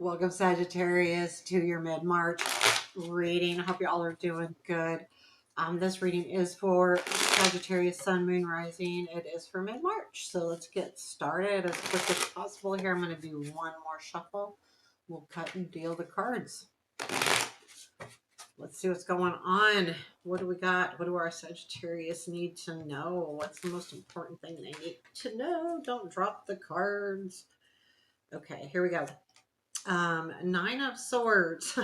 Welcome, Sagittarius, to your mid-March reading. I hope you all are doing good. This reading is for Sagittarius, Sun, Moon, Rising. It is for mid-March. So let's get started as quick as possible here. I'm going to do one more shuffle. We'll cut and deal the cards. Let's see what's going on. What do we got? What do our Sagittarius need to know? What's the most important thing they need to know? Don't drop the cards. Okay, here we go. Nine of Swords.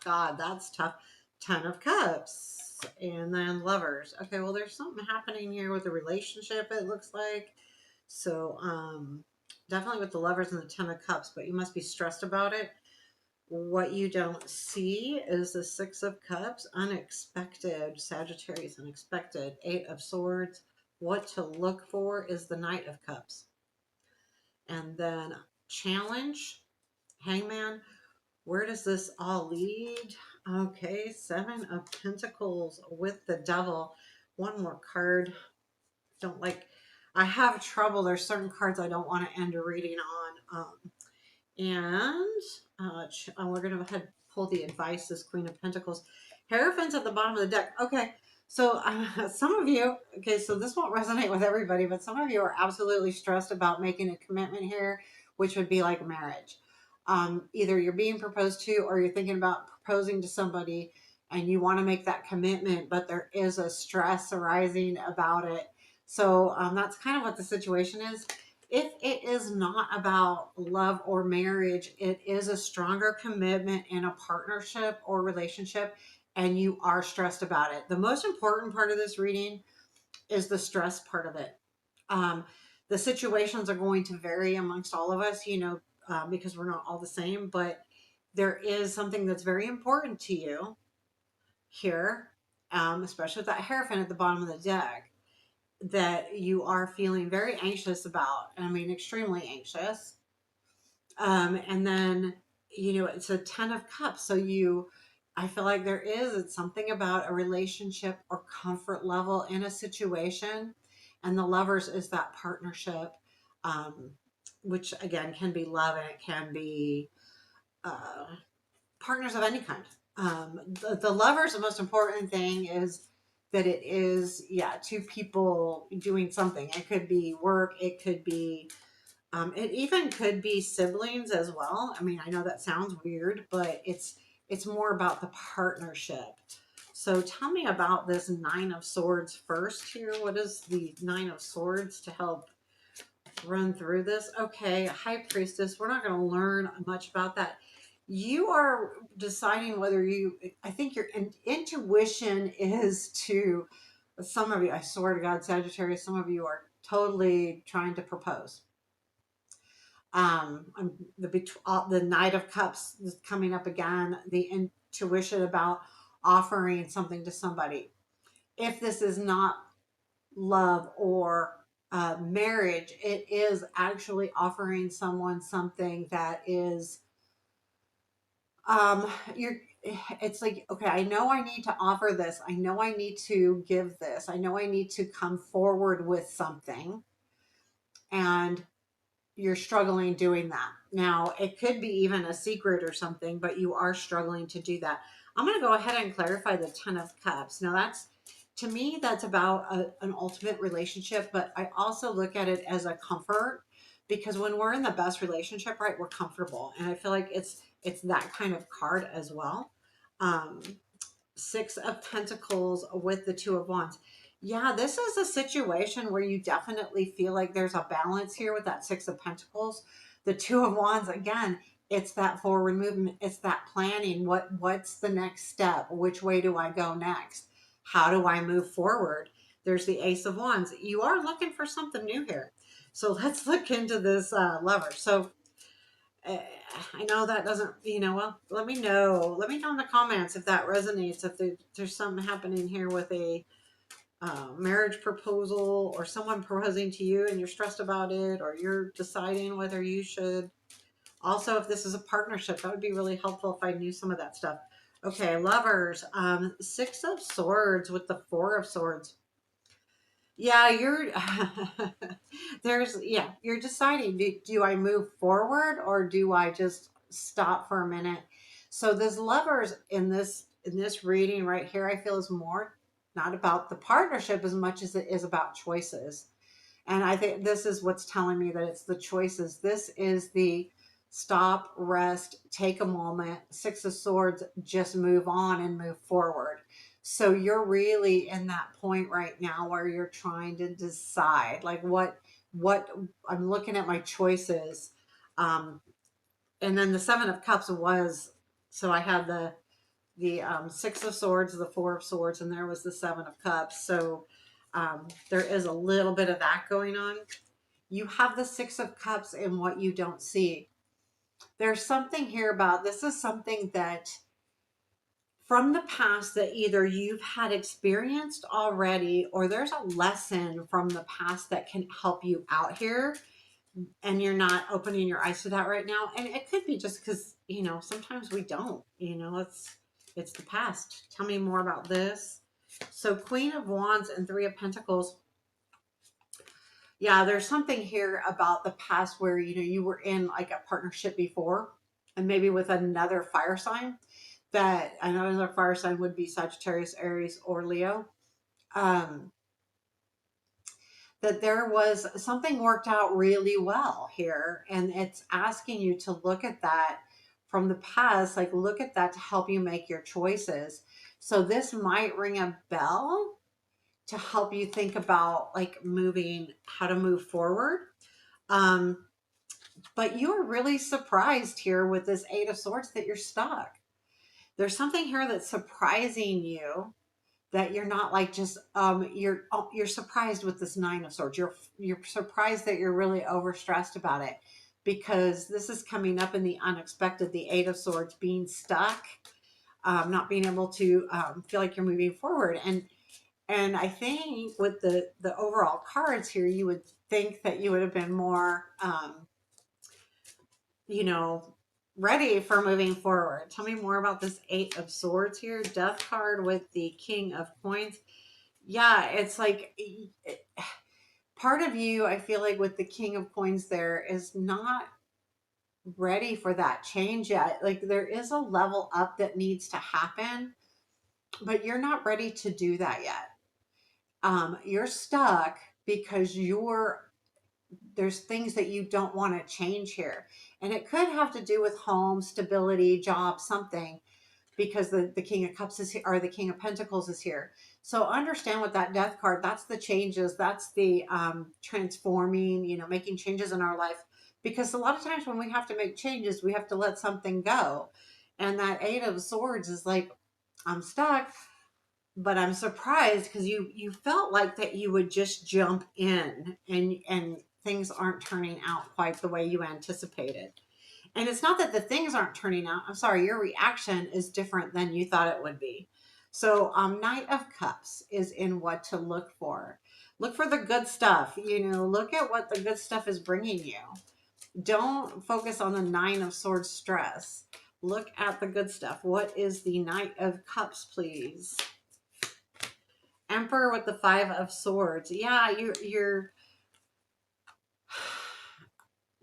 God, that's tough. 10 of Cups. And then Lovers. Okay, well, there's something happening here with the relationship, it looks like. So, definitely with the Lovers and the 10 of Cups, but you must be stressed about it. What you don't see is the 6 of Cups. Unexpected. Sagittarius, unexpected. 8 of Swords. What to look for is the Knight of Cups. And then Challenge. Hangman. Where does this all lead? Okay, 7 of Pentacles with the Devil. One more card. Don't like, I have trouble. There's certain cards I don't want to end a reading on. We're going to go ahead and pull the advice, this Queen of Pentacles. Hierophant's at the bottom of the deck. Okay, so some of you, okay, so this won't resonate with everybody, but some of you are absolutely stressed about making a commitment here, which would be like marriage. Either you're being proposed to or you're thinking about proposing to somebody and you want to make that commitment, but there is a stress arising about it. So that's kind of what the situation is. If it is not about love or marriage, it is a stronger commitment in a partnership or relationship, and you are stressed about it. The most important part of this reading is the stress part of it. The situations are going to vary amongst all of us, because we're not all the same, but there is something that's very important to you here, especially with that Hierophant at the bottom of the deck, that you are feeling very anxious about. I mean, extremely anxious. And then, it's a 10 of Cups. So I feel like it's something about a relationship or comfort level in a situation. And the Lovers is that partnership, which again can be love and it can be uh, partners of any kind. The Lovers, the most important thing is that it is, two people doing something. It could be work, it could be it even could be siblings as well. I mean, I know that sounds weird, but it's more about the partnership. So tell me about this 9 of Swords first here. What is the 9 of Swords to help run through this? Okay, High Priestess. We're not going to learn much about that. You are deciding I think your intuition is to, some of you, I swear to God, Sagittarius, some of you are totally trying to propose. The Knight of Cups is coming up again, the intuition about offering something to somebody. If this is not love or marriage, it is actually offering someone something that is, it's like, okay, I know I need to offer this. I know I need to give this. I know I need to come forward with something. And you're struggling doing that. Now, it could be even a secret or something, but you are struggling to do that. I'm going to go ahead and clarify the 10 of Cups. Now, to me, that's about an ultimate relationship, but I also look at it as a comfort, because when we're in the best relationship, right, we're comfortable. And I feel like it's that kind of card as well. 6 of Pentacles with the 2 of Wands. Yeah, this is a situation where you definitely feel like there's a balance here with that 6 of Pentacles. The 2 of Wands, again, it's that forward movement. It's that planning. What's the next step? Which way do I go next? How do I move forward? There's the Ace of Wands. You are looking for something new here. So let's look into this Lover. So I know that doesn't, well, let me know. Let me know in the comments if that resonates, if there's something happening here with a marriage proposal or someone proposing to you and you're stressed about it, or you're deciding whether you should. Also, if this is a partnership, that would be really helpful if I knew some of that stuff. Okay, Lovers, 6 of Swords with the 4 of Swords. Yeah, you're deciding, do I move forward or do I just stop for a minute. So this lovers in this reading right here, I feel is more not about the partnership as much as it is about choices. And I think this is what's telling me that it's the choices. This is the stop, rest, take a moment. Six of Swords, just move on and move forward. So you're really in that point right now where you're trying to decide like what I'm looking at my choices. Um, and then the Seven of Cups was, so I had the Six of Swords, the Four of Swords, and there was the Seven of Cups. So there is a little bit of that going on. You have the Six of Cups in what you don't see. There's something here about this is something that from the past that either you've had experienced already or there's a lesson from the past that can help you out here and you're not opening your eyes to that right now. And it could be just because, you know, sometimes we don't, you know, it's the past. Tell me more about this. So Queen of Wands and Three of Pentacles. Yeah, there's something here about the past where, you know, you were in like a partnership before and maybe with another fire sign that another fire sign would be Sagittarius, Aries, or Leo. Um, that there was something worked out really well here. And it's asking you to look at that from the past, like look at that to help you make your choices. So this might ring a bell to help you think about like moving, how to move forward. Um, but you're really surprised here with this Eight of Swords that you're stuck. There's something here that's surprising you that you're not like just you're surprised with this Nine of Swords. You're surprised that you're really overstressed about it because this is coming up in the unexpected, the Eight of Swords, being stuck, not being able to feel like you're moving forward. And I think with the overall cards here, you would think that you would have been more you know, ready for moving forward. Tell me more about this Eight of Swords here, Death card with the King of Coins. Yeah, it's like part of you, I feel like with the King of Coins there is not ready for that change yet. Like there is a level up that needs to happen, but you're not ready to do that yet. You're stuck because there's things that you don't want to change here. And it could have to do with home, stability, job, something, because the King of Cups is here, or the King of Pentacles is here. So understand with that Death card, that's the changes, that's the transforming, you know, making changes in our life. Because a lot of times when we have to make changes, we have to let something go. And that Eight of Swords is like, I'm stuck, but I'm surprised because you felt like that you would just jump in and things aren't turning out quite the way you anticipated. And it's not that the things aren't turning out. I'm sorry, your reaction is different than you thought it would be. So Knight of Cups is in what to look for. Look for the good stuff. You know, look at what the good stuff is bringing you. Don't focus on the Nine of Swords stress. Look at the good stuff. What is the Knight of Cups, please? Emperor with the Five of Swords. Yeah, you're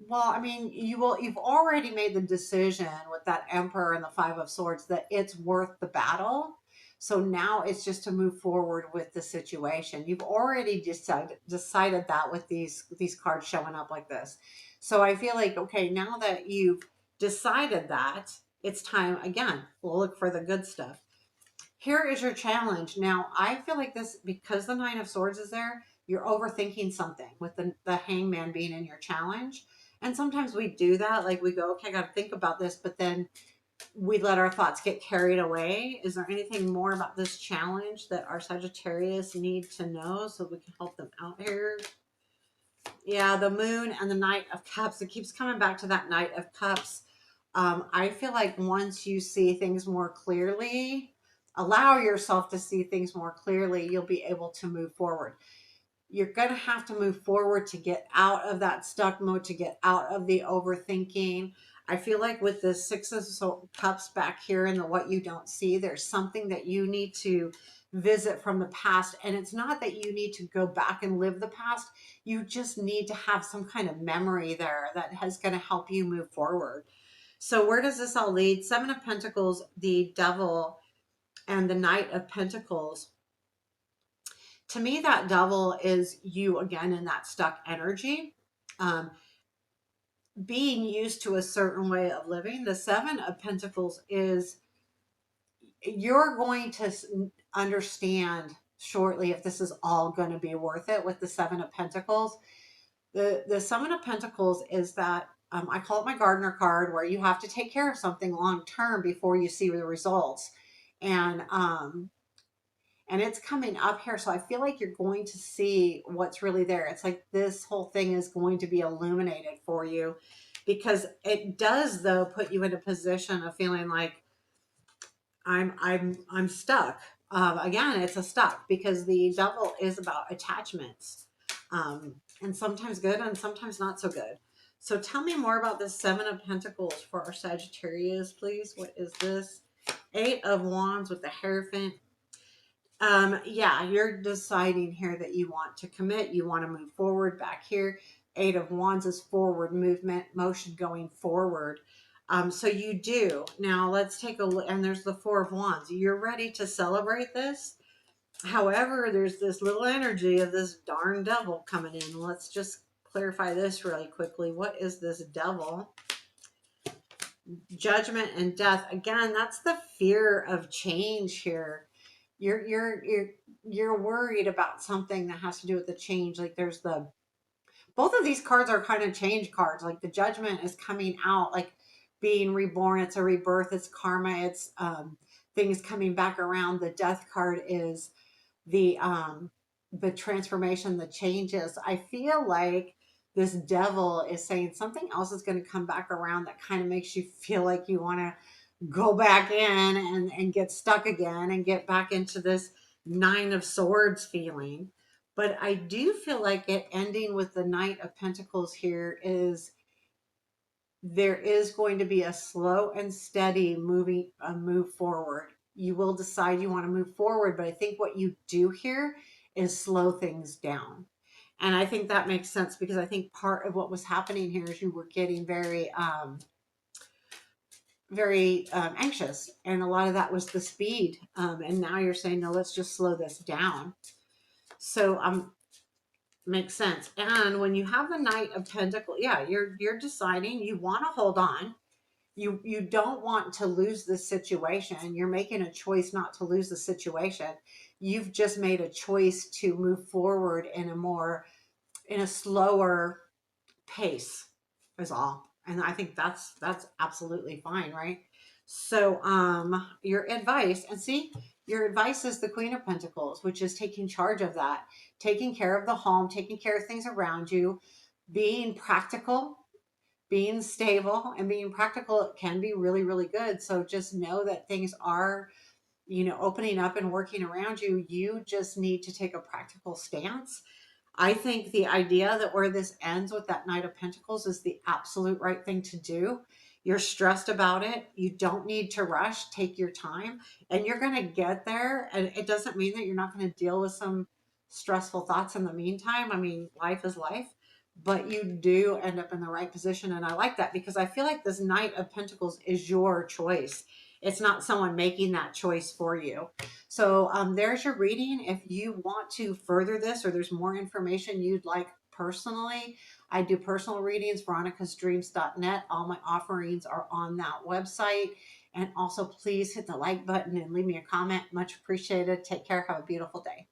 well, I mean, you've already made the decision with that Emperor and the Five of Swords that it's worth the battle. So now it's just to move forward with the situation. You've already decided that with these cards showing up like this. So I feel like, okay, now that you've decided that, it's time again. We'll look for the good stuff. Here is your challenge. Now, I feel like this, because the Nine of Swords is there, you're overthinking something with the Hangman being in your challenge. And sometimes we do that. Like we go, okay, I got to think about this, but then we let our thoughts get carried away. Is there anything more about this challenge that our Sagittarius need to know so we can help them out here? Yeah, the Moon and the Knight of Cups. It keeps coming back to that Knight of Cups. I feel like once you see things more clearly, allow yourself to see things more clearly, you'll be able to move forward. You're going to have to move forward to get out of that stuck mode, to get out of the overthinking. I feel like with the Six of Cups back here and the what you don't see, there's something that you need to visit from the past. And it's not that you need to go back and live the past. You just need to have some kind of memory there that is going to help you move forward. So where does this all lead? Seven of Pentacles, the Devil, and the Knight of Pentacles. To me, that Devil is you again in that stuck energy. Um, being used to a certain way of living. The Seven of Pentacles is you're going to understand shortly if this is all going to be worth it with the Seven of Pentacles. The Seven of Pentacles is that I call it my gardener card, where you have to take care of something long term before you see the results. And and it's coming up here, so I feel like you're going to see what's really there. It's like this whole thing is going to be illuminated for you, because it does though put you in a position of feeling like I'm stuck. Again, it's a stuck because the Devil is about attachments, and sometimes good and sometimes not so good. So tell me more about this Seven of Pentacles for our Sagittarius, please. What is this? Eight of Wands with the Hierophant. Yeah, you're deciding here that you want to commit, you want to move forward back here. Eight of Wands is forward movement, motion going forward. So you do. Now let's take a look, and there's the Four of Wands. You're ready to celebrate this. However, there's this little energy of this darn devil coming in. Let's just clarify this really quickly. What is this devil? Judgment and death. Again, that's the fear of change here. You're worried about something that has to do with the change. Like there's the both of these cards are kind of change cards. Like the Judgment is coming out, like being reborn. It's a rebirth. It's karma. It's things coming back around. The Death card is the transformation, the changes. I feel like this devil is saying something else is going to come back around that kind of makes you feel like you want to go back in and get stuck again and get back into this Nine of Swords feeling. But I do feel like it ending with the Knight of Pentacles here is there is going to be a slow and steady move forward. You will decide you want to move forward, but I think what you do here is slow things down. And I think that makes sense because I think part of what was happening here is you were getting very anxious, and a lot of that was the speed. And now you're saying, no, let's just slow this down. So makes sense. And when you have the Knight of Pentacles, yeah, you're deciding you want to hold on. You don't want to lose this situation. You're making a choice not to lose the situation. You've just made a choice to move forward in a slower pace is all. And I think that's absolutely fine, right? So your advice, and see, your advice is the Queen of Pentacles, which is taking charge of that, taking care of the home, taking care of things around you, being practical, being stable, and being practical can be really, really good. So just know that things are, opening up and working around you. You just need to take a practical stance. I think the idea that where this ends with that Knight of Pentacles is the absolute right thing to do. You're stressed about it. You don't need to rush. Take your time and you're going to get there. And it doesn't mean that you're not going to deal with some stressful thoughts in the meantime. I mean, life is life, but you do end up in the right position. And I like that because I feel like this Knight of Pentacles is your choice. It's not someone making that choice for you. So there's your reading. If you want to further this or there's more information you'd like personally, I do personal readings, veronicasdreams.net. All my offerings are on that website. And also please hit the like button and leave me a comment. Much appreciated. Take care. Have a beautiful day.